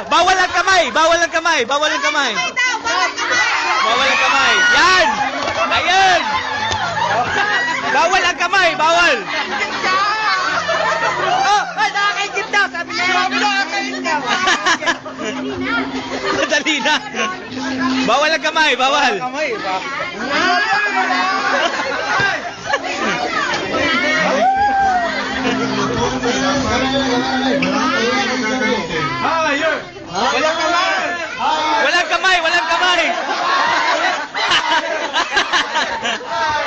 Bawal ang kamay! Bawal ang kamay! Bawal ang kamay! Bawal ang kamay! Yan! Ayan! Bawal ang kamay! Bawal! Oh, nakakaigip daw. Sabi niya, nakakaigip daw. Madali na! Bawal ang kamay! Bawal! Kamay, ba? Walang kamay! Walang kamay! Walang kamay!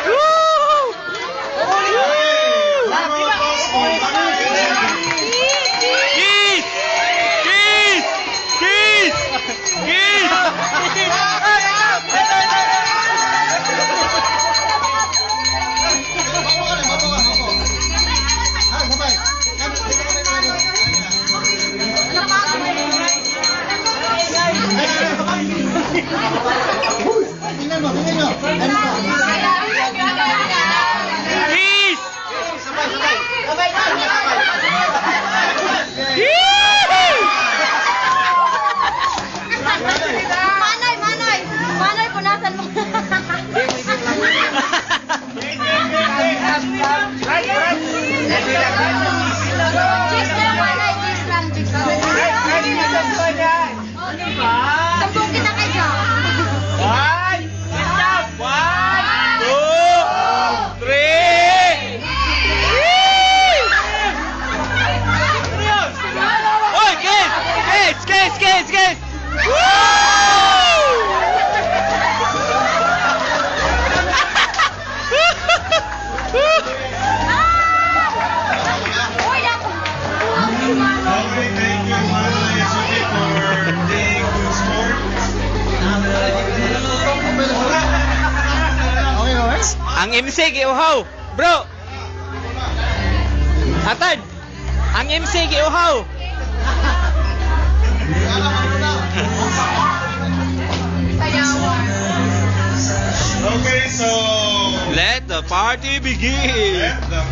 Woo! Kiss! Kiss! Kiss! Kiss! Kiss! Manay, punasan mo. Cheese lang, Manay, cheese lang, cheese lang. Sampung kita kayo. One, two, three. Oy, kiss! Kiss! Kiss! Kiss! Kiss! Uy, ako. Okay, thank you, Manay and Suki, for being good sport. Ang MC giuhaw. Bro. Atad. Ang MC giuhaw. Okay, so Let the party begin. let the